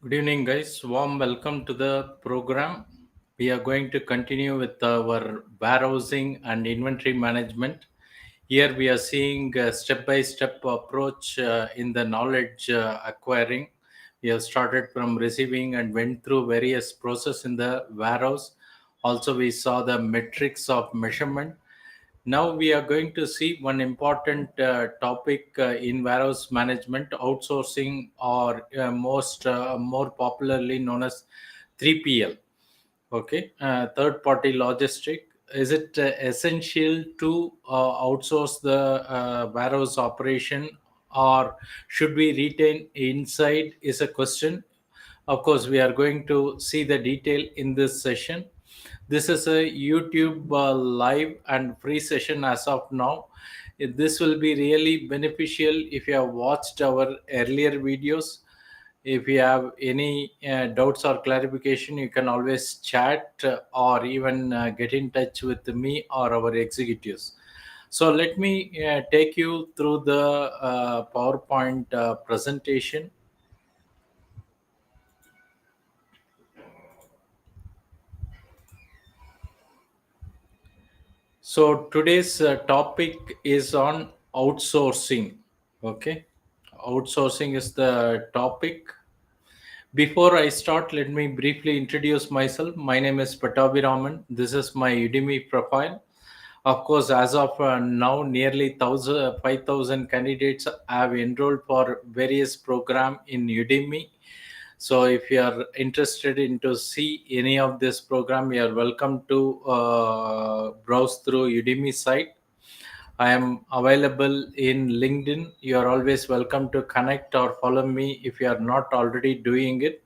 Good evening, guys. Warm welcome to the program. We are going to continue with our warehousing and inventory management. Here, we are seeing a step by step approach in the knowledge acquiring. We have started from receiving and went through various process in the warehouse. Also, we saw the metrics of measurement. Now we are going to see one important topic in warehouse management, outsourcing, or most more popularly known as 3PL. Okay, third party logistic. Is it essential to outsource the warehouse operation, or should we retain inside? Is a question. Of course, we are going to see the detail in this session. This is a YouTube live and free session as of now. This will be really beneficial if you have watched our earlier videos. If you have any doubts or clarification, you can always chat or even get in touch with me or our executives. So let me take you through the PowerPoint presentation. So today's topic is on outsourcing. Okay, outsourcing is the topic. Before I start, let me briefly introduce myself. My name is Patabi Raman. This is my Udemy profile. Of course, as of now, nearly 5,000 candidates have enrolled for various program in Udemy. So, if you are interested in to see any of this program, you are welcome to browse through Udemy site. I am available in LinkedIn. You are always welcome to connect or follow me if you are not already doing it.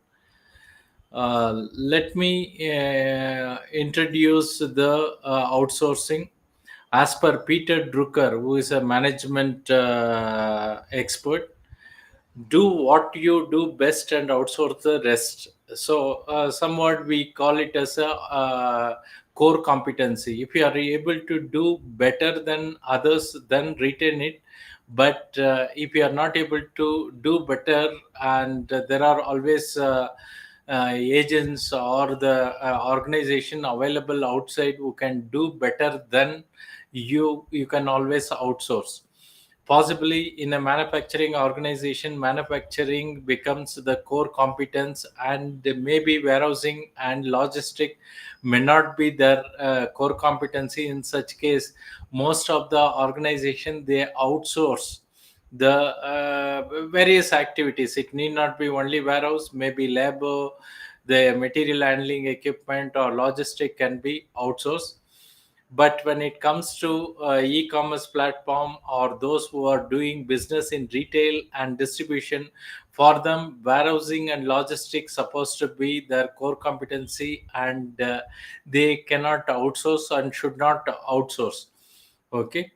Let me introduce the outsourcing. As per Peter Drucker, who is a management expert, do what you do best and outsource the rest. So, somewhat we call it as a core competency. If you are able to do better than others, then retain it. But if you are not able to do better, and there are always agents or the organization available outside who can do better than you can always outsource. Possibly in a manufacturing organization, manufacturing becomes the core competence, and maybe warehousing and logistic may not be their core competency. In such case, most of the organization, they outsource the various activities. It need not be only warehouse, maybe labor, the material handling equipment or logistic can be outsourced. But when it comes to e-commerce platform or those who are doing business in retail and distribution, for them warehousing and logistics supposed to be their core competency, and they cannot outsource and should not outsource. Okay,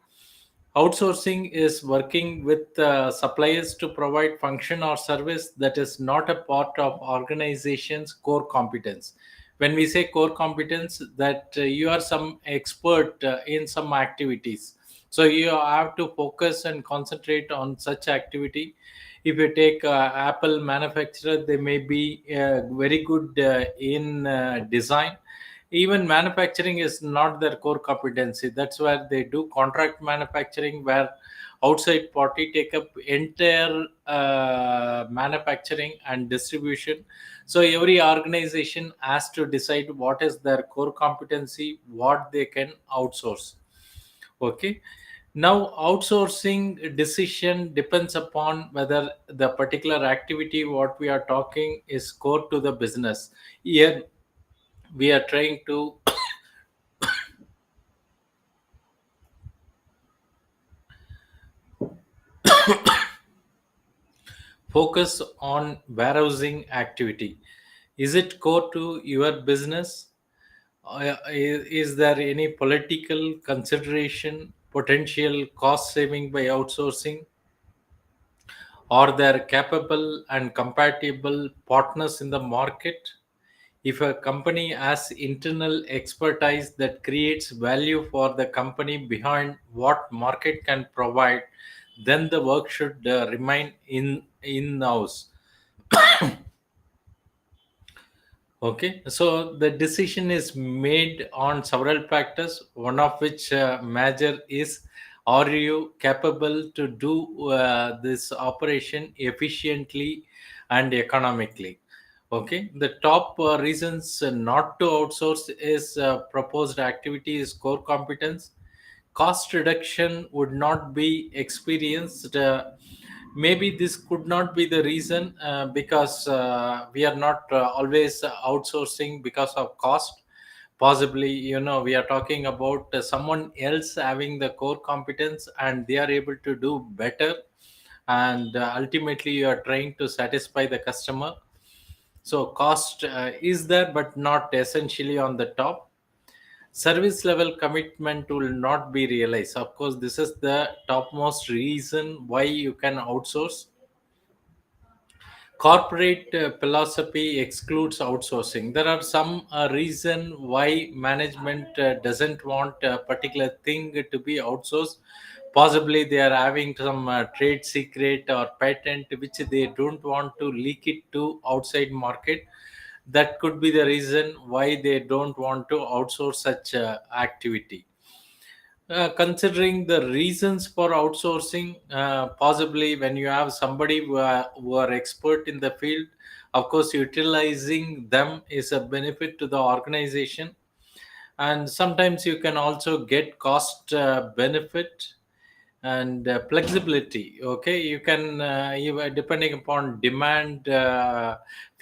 outsourcing is working with suppliers to provide function or service that is not a part of organization's core competence. When we say core competence, that you are some expert in some activities, so you have to focus and concentrate on such activity. If you take Apple manufacturer, they may be very good in design. Even manufacturing is not their core competency. That's where they do contract manufacturing, where outside party take up entire manufacturing and distribution. So every organization has to decide what is their core competency, what they can outsource. Okay, now outsourcing decision depends upon whether the particular activity what we are talking is core to the business. Here we are trying to focus on warehousing activity. Is it core to your business? Is there any political consideration, potential cost saving by outsourcing? Are there capable and compatible partners in the market? If a company has internal expertise that creates value for the company behind what market can provide, then the work should remain in house. Okay, so the decision is made on several factors, one of which major is, are you capable to do this operation efficiently and economically? Okay, the top reasons not to outsource is proposed activity is core competence. Cost reduction would not be experienced. Maybe this could not be the reason, because we are not always outsourcing because of cost. Possibly, we are talking about someone else having the core competence and they are able to do better, and ultimately you are trying to satisfy the customer. So cost is there, but not essentially on the top. Service level commitment will not be realized. Of course, this is the topmost reason why you can outsource. Corporate philosophy excludes outsourcing. There are some reason why management doesn't want a particular thing to be outsourced. Possibly they are having some trade secret or patent which they don't want to leak it to outside market. That could be the reason why they don't want to outsource such activity. Considering the reasons for outsourcing, possibly when you have somebody who are expert in the field, of course utilizing them is a benefit to the organization. And sometimes you can also get cost benefit and flexibility. Okay, you can depending upon demand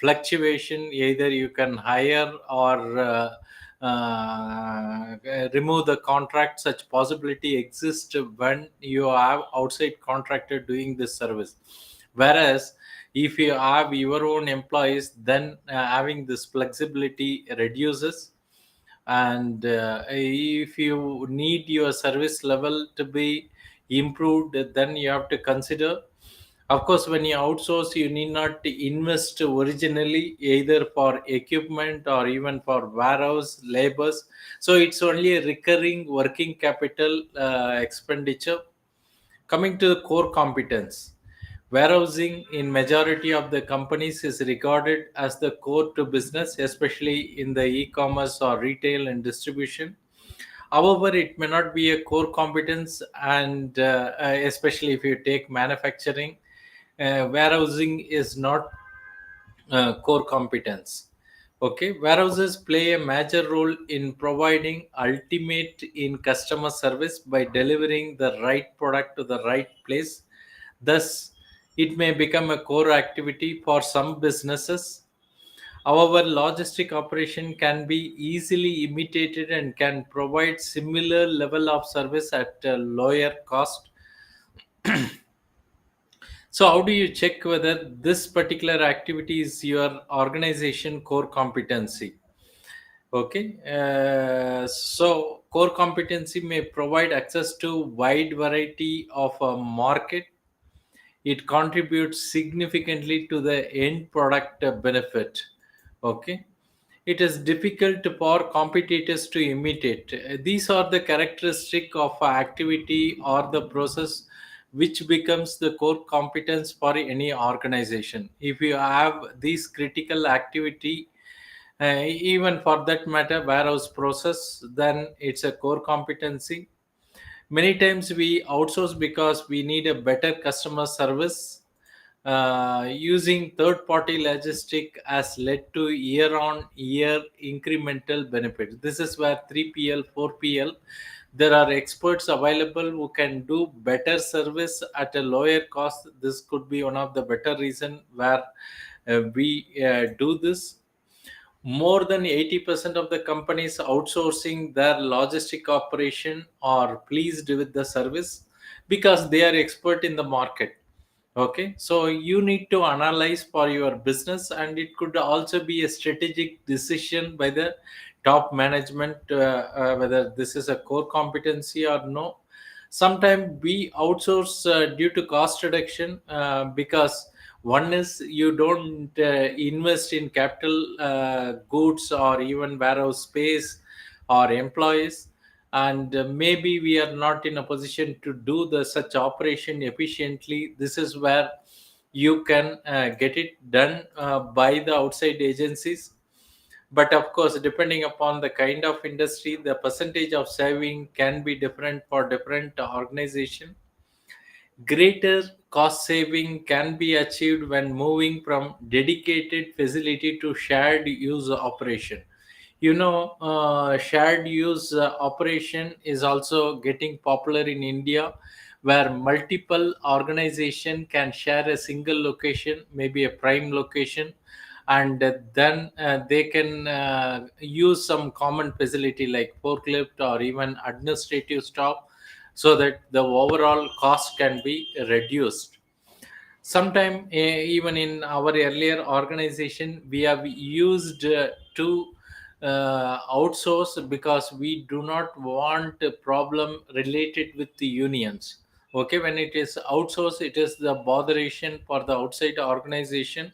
fluctuation, either you can hire or remove the contract. Such possibility exists when you have outside contractor doing this service. Whereas if you have your own employees, then having this flexibility reduces. And if you need your service level to be improved, then you have to consider. Of course, when you outsource, you need not invest originally either for equipment or even for warehouse labors. So it's only a recurring working capital expenditure. Coming to the core competence, warehousing in majority of the companies is regarded as the core to business, especially in the e-commerce or retail and distribution. However, it may not be a core competence, and especially if you take manufacturing, warehousing is not core competence. Okay, warehouses play a major role in providing ultimate in customer service by delivering the right product to the right place. Thus, it may become a core activity for some businesses. However, logistic operation can be easily imitated and can provide similar level of service at a lower cost. So, how do you check whether this particular activity is your organization core competency? Okay, so core competency may provide access to wide variety of a market. It contributes significantly to the end product benefit. Okay, it is difficult for competitors to imitate. These are the characteristic of a activity or the process which becomes the core competence for any organization. If you have these critical activity, even for that matter warehouse process, then it's a core competency. Many times we outsource because we need a better customer service. Using third party logistic has led to year on year incremental benefits. This is where 3PL, 4PL, there are experts available who can do better service at a lower cost. This could be one of the better reason where we do this. More than 80% of the companies outsourcing their logistic operation are pleased with the service because they are expert in the market. Okay, so you need to analyze for your business, and it could also be a strategic decision by the top management, whether this is a core competency or no. Sometimes we outsource due to cost reduction, because one is you don't invest in capital goods or even warehouse space or employees, and maybe we are not in a position to do the such operation efficiently. This is where you can get it done by the outside agencies. But of course, depending upon the kind of industry, the percentage of saving can be different for different organization. Greater cost saving can be achieved when moving from dedicated facility to shared use operation. Shared use operation is also getting popular in India, where multiple organization can share a single location, maybe a prime location, and then they can use some common facility like forklift or even administrative staff, so that the overall cost can be reduced. Sometime even in our earlier organization, we have used to outsource because we do not want a problem related with the unions. Okay, when it is outsourced, it is the botheration for the outside organization.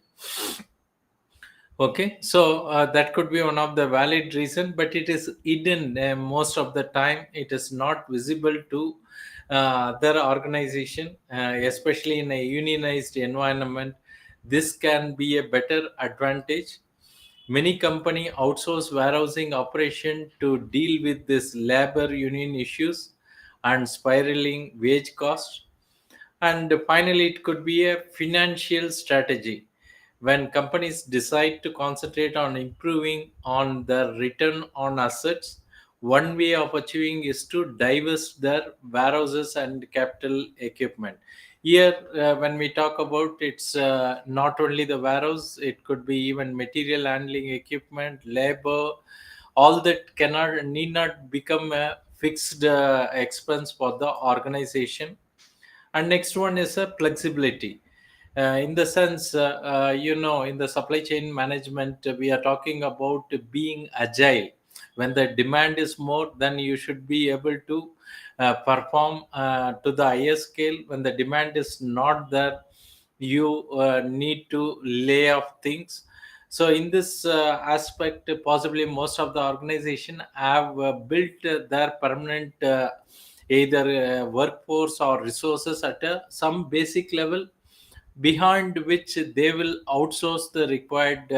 Okay, so that could be one of the valid reason, but it is hidden most of the time. It is not visible to their organization, especially in a unionized environment. This can be a better advantage. Many company outsource warehousing operation to deal with this labor union issues and spiraling wage costs. And finally, it could be a financial strategy. When companies decide to concentrate on improving on their return on assets, one way of achieving is to divest their warehouses and capital equipment. Here, when we talk about, it's not only the warehouse, it could be even material handling equipment, labor, all that cannot need not become a fixed expense for the organization. And next one is a flexibility. In the sense, in the supply chain management, we are talking about being agile. When the demand is more, then you should be able to perform to the highest scale. When the demand is not there, you need to lay off things. So in this aspect, possibly most of the organization have built their permanent either workforce or resources at some basic level, behind which they will outsource the required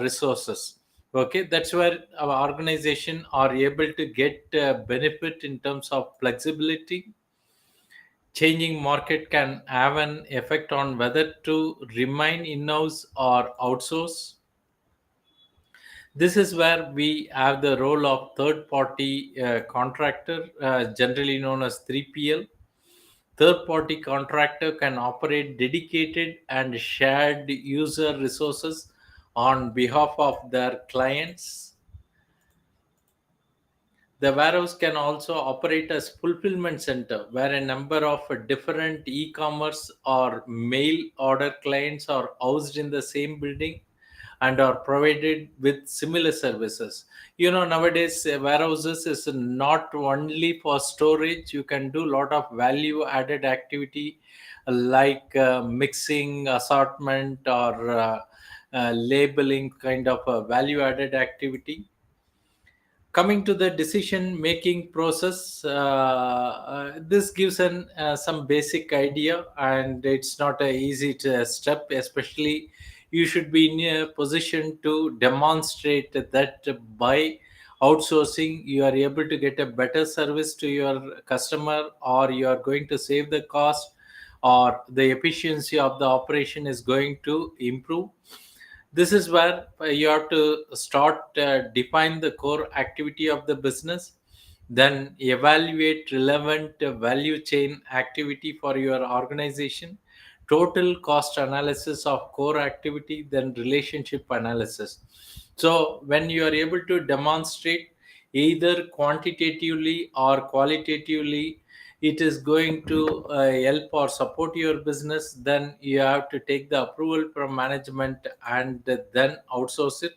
resources. Okay, that's where our organization are able to get benefit in terms of flexibility. Changing market can have an effect on whether to remain in-house or outsource. This is where we have the role of third party contractor, generally known as 3PL. Third party contractor can operate dedicated and shared user resources on behalf of their clients. The warehouse can also operate as fulfillment center, where a number of different e-commerce or mail order clients are housed in the same building and are provided with similar services. Nowadays warehouses is not only for storage. You can do a lot of value added activity, like mixing, assortment, or labeling kind of a value added activity. Coming to the decision making process, this gives an some basic idea, and it's not a easy step. Especially, you should be in a position to demonstrate that by outsourcing you are able to get a better service to your customer, or you are going to save the cost, or the efficiency of the operation is going to improve. This is where you have to start define the core activity of the business, then evaluate relevant value chain activity for your organization, total cost analysis of core activity, then relationship analysis. So when you are able to demonstrate either quantitatively or qualitatively, it is going to help or support your business, then you have to take the approval from management and then outsource it.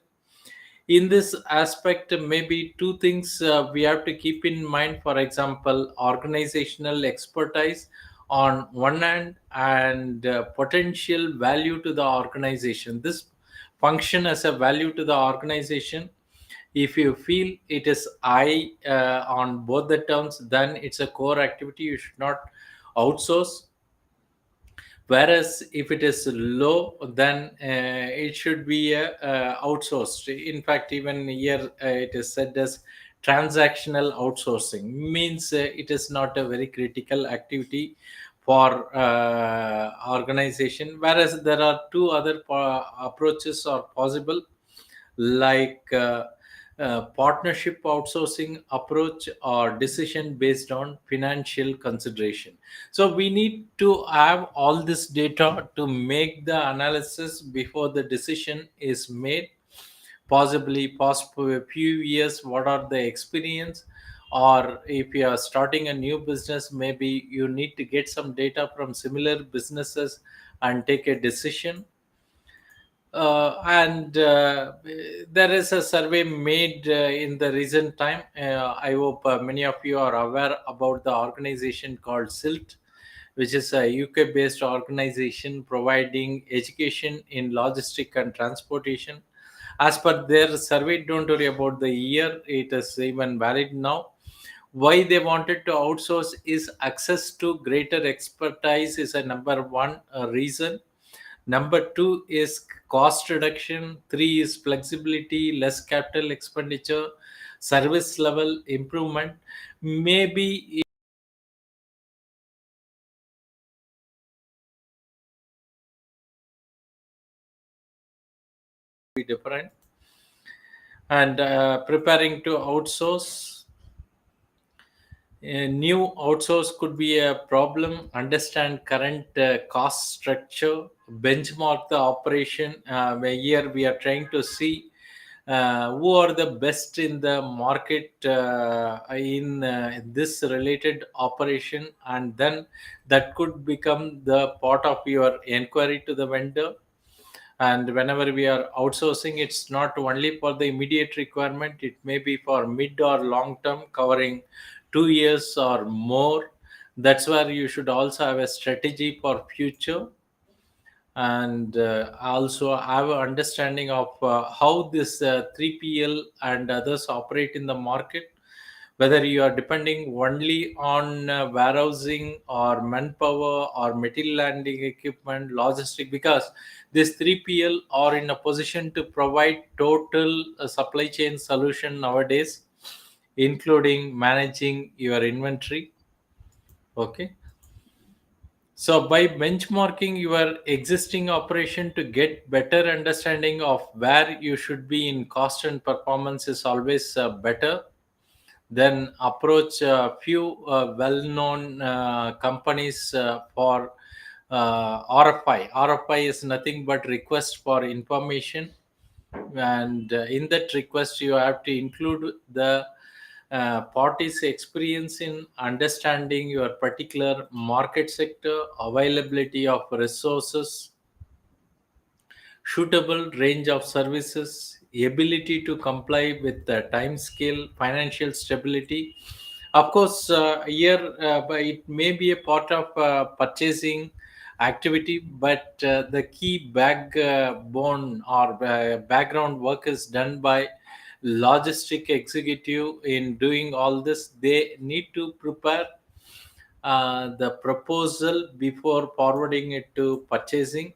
In this aspect, maybe two things we have to keep in mind. For example, organizational expertise on one hand, and potential value to the organization. This function as a value to the organization. If you feel it is high on both the terms, then it's a core activity, you should not outsource. whereas if it is low, then it should be outsourced. In fact, even here it is said as transactional outsourcing, means it is not a very critical activity for organization, whereas there are two other approaches are possible, like partnership outsourcing approach or decision based on financial consideration. So we need to have all this data to make the analysis before the decision is made. Possibly past a few years, what are the experience, or if you are starting a new business, maybe you need to get some data from similar businesses and take a decision. And there is a survey made in the recent time. I hope many of you are aware about the organization called SILT, which is a UK based organization providing education in logistic and transportation. As per their survey, don't worry about the year, it is even valid now. Why they wanted to outsource is access to greater expertise is a number one reason. Number two is cost reduction. Three is flexibility, less capital expenditure, service level improvement. Maybe it will be different. And preparing to outsource. A new outsource could be a problem. Understand current cost structure, benchmark the operation. Where here we are trying to see who are the best in the market in this related operation, and then that could become the part of your inquiry to the vendor. And whenever we are outsourcing, it's not only for the immediate requirement, it may be for mid or long term, covering 2 years or more. That's where you should also have a strategy for future, and also have an understanding of how this 3PL and others operate in the market, whether you are depending only on warehousing or manpower or material handling equipment, logistic, because this 3PL are in a position to provide total supply chain solution nowadays, including managing your inventory. Okay. So by benchmarking your existing operation to get better understanding of where you should be in cost and performance is always better. Then approach a few well-known companies for RFI. RFI is nothing but request for information, and in that request you have to include the party's experience in understanding your particular market sector, availability of resources, suitable range of services, ability to comply with the time scale, financial stability. Of course, here but it may be a part of purchasing activity, but the key backbone or background work is done by logistic executive. In doing all this, they need to prepare the proposal before forwarding it to purchasing.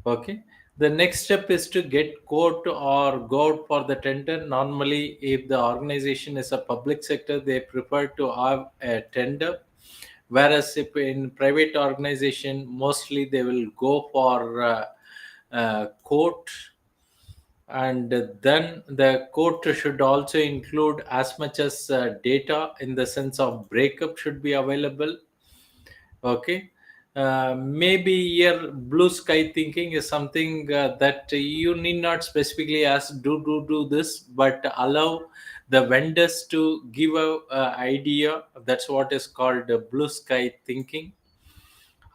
Okay. The next step is to get quote or go out for the tender. Normally, if the organization is a public sector, they prefer to have a tender. Whereas if in private organization, mostly they will go for quote, and then the quote should also include as much as data, in the sense of breakup should be available. Okay. Maybe here blue sky thinking is something that you need not specifically ask do this, but allow the vendors to give a idea. That's what is called blue sky thinking.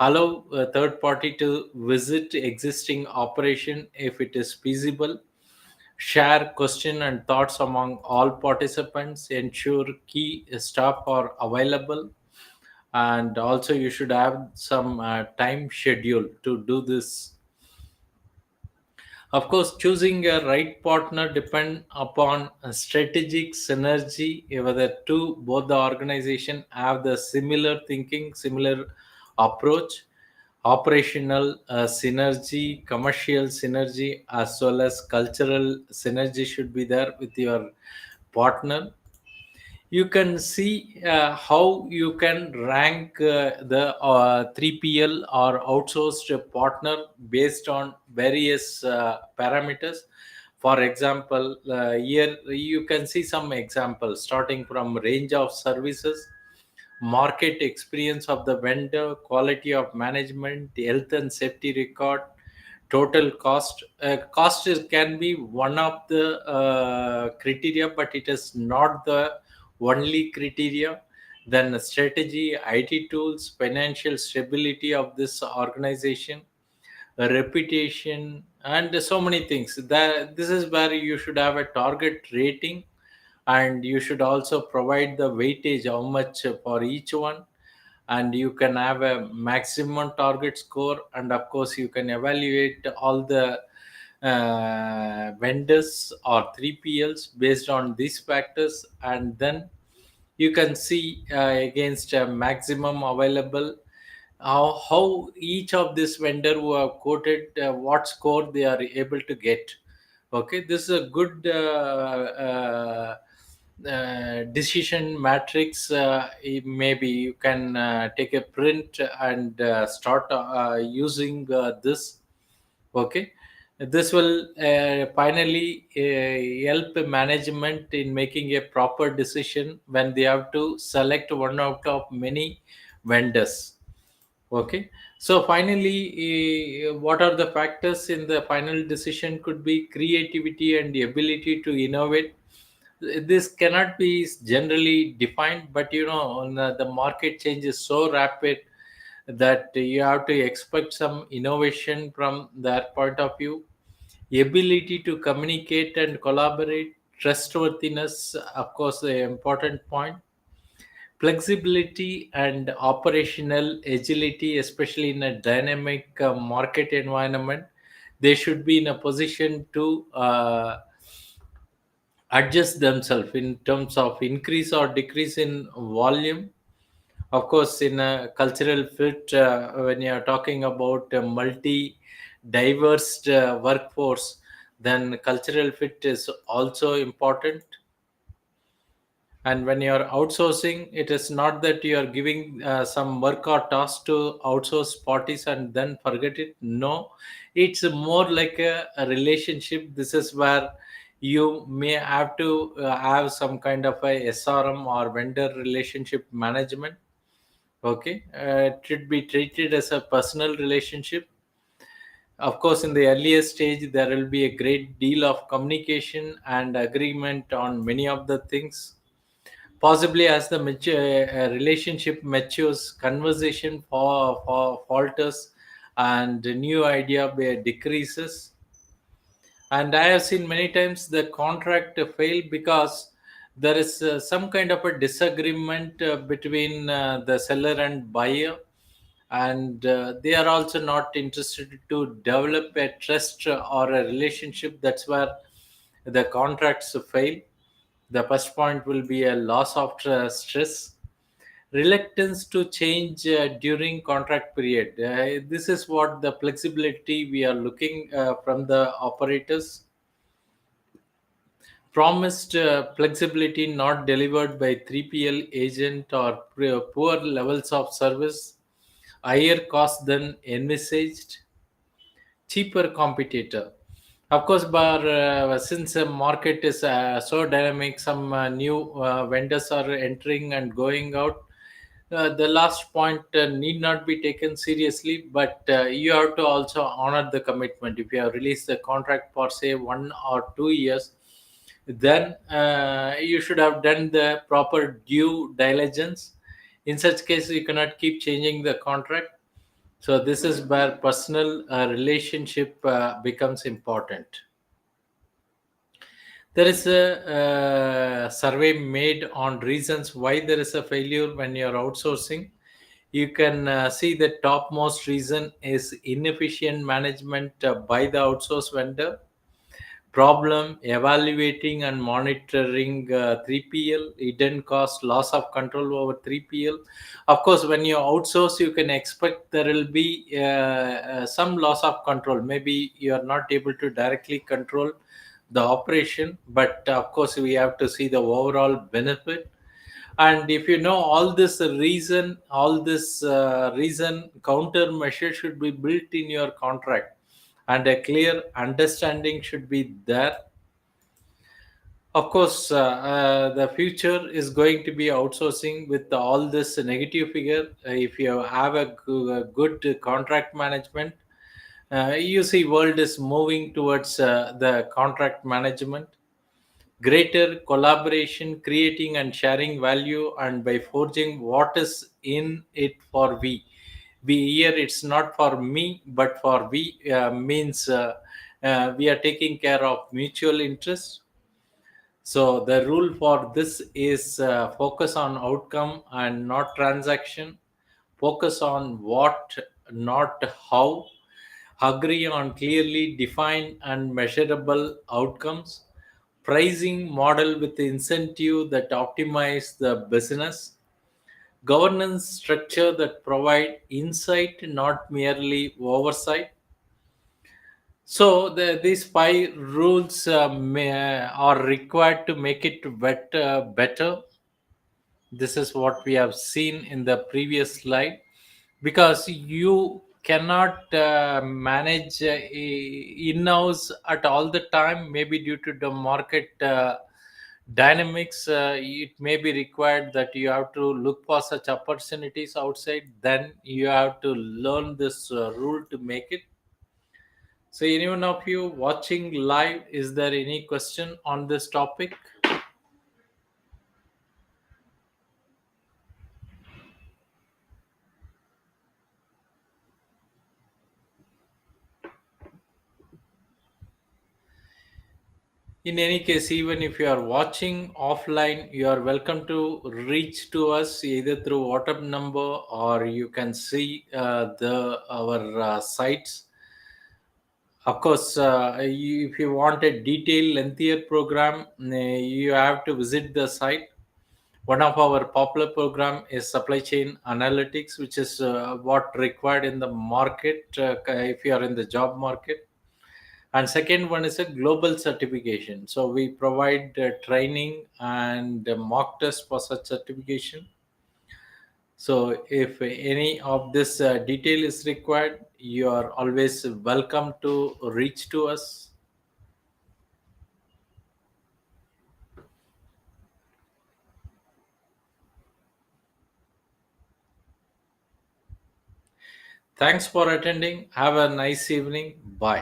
Allow a third party to visit existing operation if it is feasible. Share question and thoughts among all participants. Ensure key staff are available, and also you should have some time schedule to do this. Of course, choosing a right partner depend upon a strategic synergy, whether two both the organization have the similar thinking, similar approach. operational synergy, commercial synergy, as well as cultural synergy should be there with your partner. You can see how you can rank the 3PL or outsourced partner based on various parameters. For example, here you can see some examples starting from range of services, market experience of the vendor, quality of management, health and safety record, total cost. Cost can be one of the criteria, but it is not the only criteria. Then strategy, IT tools, financial stability of this organization, a reputation, and so many things. That this is where you should have a target rating, and you should also provide the weightage how much for each one, and you can have a maximum target score, and of course you can evaluate all the vendors or 3PLs based on these factors, and then you can see against a maximum available how each of this vendor who have quoted what score they are able to get. Okay, this is a good decision matrix. Maybe you can take a print and start using this. Okay, this will finally help management in making a proper decision when they have to select one out of many vendors. Okay, so finally, what are the factors in the final decision? Could be creativity and the ability to innovate. This cannot be generally defined, but the market change is so rapid that you have to expect some innovation from that point of view. Ability to communicate and collaborate, trustworthiness, of course, the important point. Flexibility and operational agility, especially in a dynamic market environment. They should be in a position to adjust themselves in terms of increase or decrease in volume. Of course, in a cultural fit, when you are talking about a multi diverse workforce, then cultural fit is also important. And when you are outsourcing, it is not that you are giving some work or task to outsource parties and then forget it. No, it's more like a relationship. This is where you may have to have some kind of a SRM or vendor relationship management. Okay, it should be treated as a personal relationship. Of course, in the earlier stage, there will be a great deal of communication and agreement on many of the things. Possibly, as the relationship matures, conversation for falters, and the new idea decreases. And I have seen many times the contract fail because there is some kind of a disagreement between the seller and buyer, and they are also not interested to develop a trust or a relationship. That's where the contracts fail. The first point will be a loss of stress, reluctance to change during contract period. This is what the flexibility we are looking from the operators. Promised flexibility not delivered by 3PL agent, or poor levels of service, higher cost than envisaged, cheaper competitor. Of course, but since the market is so dynamic, some new vendors are entering and going out. The last point need not be taken seriously, but you have to also honor the commitment. If you have released the contract for say 1 or 2 years, then you should have done the proper due diligence. In such case, you cannot keep changing the contract. So this is where personal relationship becomes important. There is a survey made on reasons why there is a failure when you're outsourcing. You can see the topmost reason is inefficient management by the outsource vendor, problem evaluating and monitoring 3PL, hidden cost, loss of control over 3PL. Of course, when you outsource, you can expect there will be some loss of control. Maybe you are not able to directly control the operation, but of course, we have to see the overall benefit. And if you know all this reason countermeasure should be built in your contract, and a clear understanding should be there. Of course, the future is going to be outsourcing with all this negative figure. If you have a good contract management, you see world is moving towards the contract management, greater collaboration, creating and sharing value, and by forging what is in it for we here, it's not for me but for we, means we are taking care of mutual interest. So the rule for this is focus on outcome and not transaction. Focus on what, not how. Agree on clearly defined and measurable outcomes. Pricing model with incentive that optimize the business. Governance structure that provide insight, not merely oversight. So these five rules are required to make it better. This is what we have seen in the previous slide, because you cannot manage in-house at all the time. Maybe due to the market dynamics, it may be required that you have to look for such opportunities outside. Then you have to learn this rule to make it. So, anyone of you watching live, is there any question on this topic? In any case, even if you are watching offline, you are welcome to reach to us either through WhatsApp number, or you can see the our sites. Of course, if you want a detailed, lengthier program, you have to visit the site. One of our popular program is supply chain analytics, which is what required in the market if you are in the job market. And second one is a global certification. So we provide training and mock test for such certification. So if any of this detail is required, you are always welcome to reach to us. Thanks for attending. Have a nice evening. Bye.